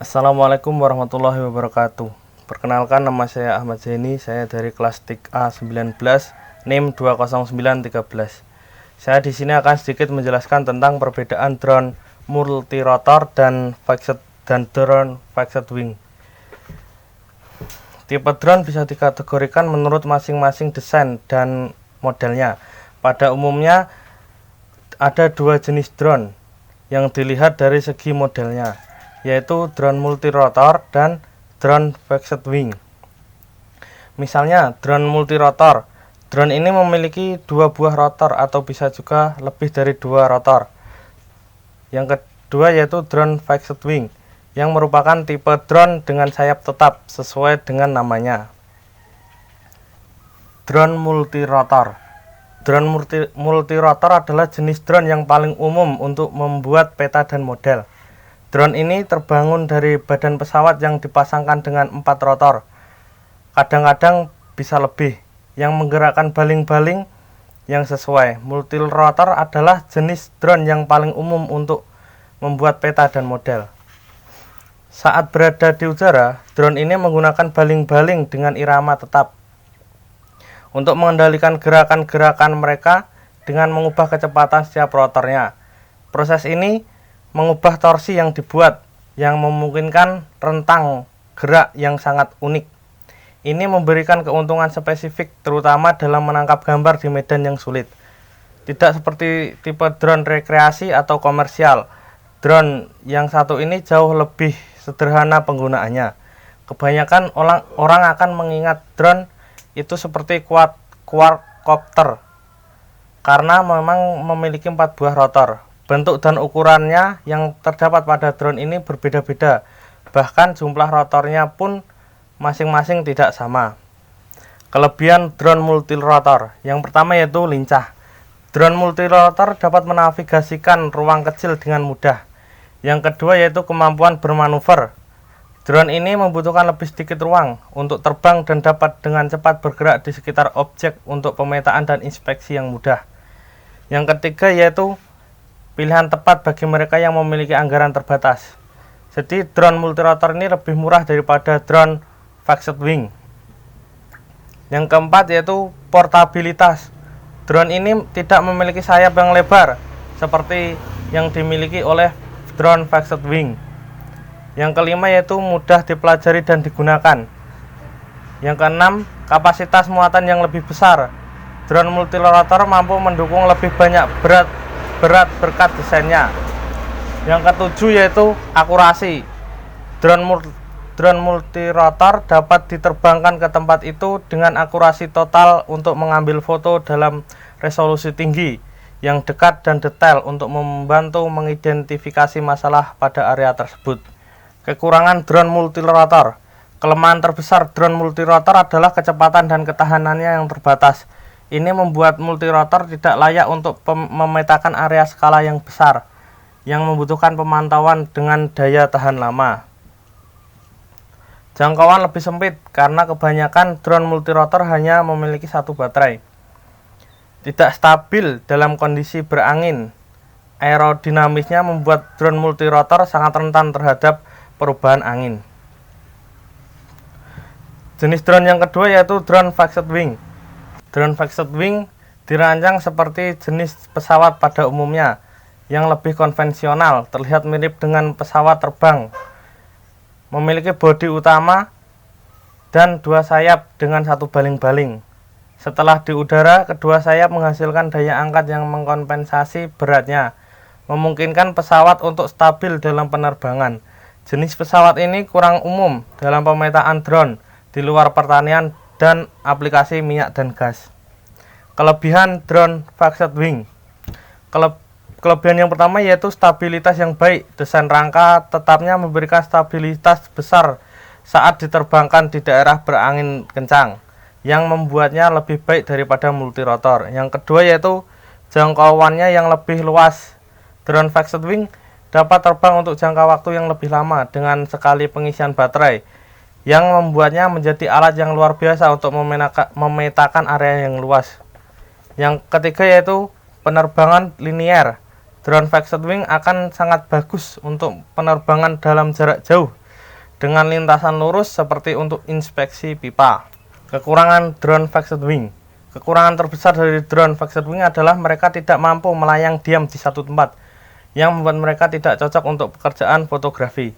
Assalamualaikum warahmatullahi wabarakatuh. Perkenalkan, nama saya Ahmad Zaini, saya dari kelas TIK A19, NIM 20913. Saya di sini akan sedikit menjelaskan tentang perbedaan drone multirotor dan drone fixed wing. Tipe drone bisa dikategorikan menurut masing-masing desain dan modelnya. Pada umumnya ada dua jenis drone yang dilihat dari segi modelnya, yaitu drone multirotor dan drone fixed wing. Misalnya drone multirotor, drone ini memiliki dua buah rotor atau bisa juga lebih dari dua rotor. Yang kedua yaitu drone fixed wing, yang merupakan tipe drone dengan sayap tetap sesuai dengan namanya. Drone multirotor. Drone multirotor adalah jenis drone yang paling umum untuk membuat peta dan model. Drone ini terbangun dari badan pesawat yang dipasangkan dengan 4 rotor, kadang-kadang bisa lebih, yang menggerakkan baling-baling yang sesuai. Multirotor adalah jenis drone yang paling umum untuk membuat peta dan model. Saat berada di udara, drone ini menggunakan baling-baling dengan irama tetap untuk mengendalikan gerakan-gerakan mereka dengan mengubah kecepatan setiap rotornya. Proses ini mengubah torsi yang dibuat, yang memungkinkan rentang gerak yang sangat unik. Ini memberikan keuntungan spesifik terutama dalam menangkap gambar di medan yang sulit. Tidak seperti tipe drone rekreasi atau komersial. Drone yang satu ini jauh lebih sederhana penggunaannya. Kebanyakan orang akan mengingat drone itu seperti quadcopter karena memang memiliki 4 buah rotor. Bentuk dan ukurannya yang terdapat pada drone ini berbeda-beda, bahkan jumlah rotornya pun masing-masing tidak sama. Kelebihan drone multirotor, yang pertama yaitu lincah. Drone multirotor dapat menavigasikan ruang kecil dengan mudah. Yang kedua yaitu kemampuan bermanuver. Drone ini membutuhkan lebih sedikit ruang untuk terbang dan dapat dengan cepat bergerak di sekitar objek untuk pemetaan dan inspeksi yang mudah. Yang ketiga yaitu pilihan tepat bagi mereka yang memiliki anggaran terbatas. Jadi drone multirotor ini lebih murah daripada drone fixed wing. Yang keempat yaitu portabilitas. Drone ini tidak memiliki sayap yang lebar seperti yang dimiliki oleh drone fixed wing. Yang kelima yaitu mudah dipelajari dan digunakan. Yang keenam, kapasitas muatan yang lebih besar. Drone multirotor mampu mendukung lebih banyak berat berkat desainnya. Yang ketujuh yaitu akurasi. Drone multirotor dapat diterbangkan ke tempat itu dengan akurasi total untuk mengambil foto dalam resolusi tinggi yang dekat dan detail untuk membantu mengidentifikasi masalah pada area tersebut. Kekurangan drone multirotor. Kelemahan terbesar drone multirotor adalah kecepatan dan ketahanannya yang terbatas. Ini membuat multirotor tidak layak untuk memetakan area skala yang besar, yang membutuhkan pemantauan dengan daya tahan lama. Jangkauan lebih sempit karena kebanyakan drone multirotor hanya memiliki satu baterai. Tidak stabil dalam kondisi berangin. Aerodinamisnya membuat drone multirotor sangat rentan terhadap perubahan angin. Jenis drone yang kedua yaitu drone fixed wing. Drone fixed wing dirancang seperti jenis pesawat pada umumnya, yang lebih konvensional, terlihat mirip dengan pesawat terbang. Memiliki bodi utama dan 2 sayap dengan 1 baling-baling. Setelah di udara, kedua sayap menghasilkan daya angkat yang mengkompensasi beratnya, memungkinkan pesawat untuk stabil dalam penerbangan. Jenis pesawat ini kurang umum dalam pemetaan drone di luar pertanian dan aplikasi minyak dan gas. Kelebihan drone fixed wing. Kelebihan yang pertama yaitu stabilitas yang baik. Desain rangka tetapnya memberikan stabilitas besar saat diterbangkan di daerah berangin kencang, yang membuatnya lebih baik daripada multirotor. Yang kedua yaitu jangkauannya yang lebih luas. Drone fixed wing dapat terbang untuk jangka waktu yang lebih lama dengan sekali pengisian baterai, yang membuatnya menjadi alat yang luar biasa untuk memetakan area yang luas. Yang ketiga yaitu penerbangan linear. Drone fixed wing akan sangat bagus untuk penerbangan dalam jarak jauh dengan lintasan lurus seperti untuk inspeksi pipa. Kekurangan drone fixed wing. Kekurangan terbesar dari drone fixed wing adalah mereka tidak mampu melayang diam di satu tempat, yang membuat mereka tidak cocok untuk pekerjaan fotografi.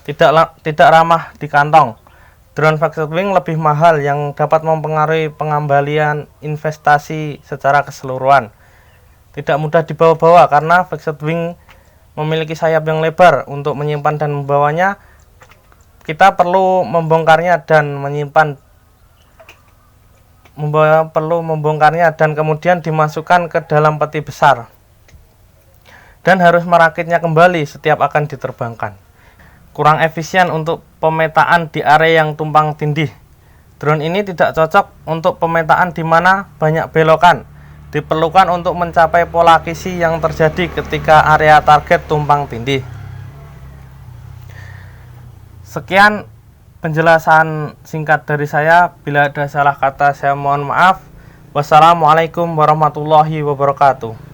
Tidak ramah di kantong. Drone fixed wing lebih mahal yang dapat mempengaruhi pengembalian investasi secara keseluruhan. Tidak mudah dibawa-bawa karena fixed wing memiliki sayap yang lebar. Untuk menyimpan dan membawanya, kita perlu membongkarnya dan membongkarnya dan kemudian dimasukkan ke dalam peti besar, dan harus merakitnya kembali setiap akan diterbangkan. Kurang efisien untuk pemetaan di area yang tumpang tindih. Drone ini tidak cocok untuk pemetaan di mana banyak belokan. Diperlukan untuk mencapai pola kisi yang terjadi ketika area target tumpang tindih. Sekian penjelasan singkat dari saya. Bila ada salah kata saya mohon maaf. Wassalamualaikum warahmatullahi wabarakatuh.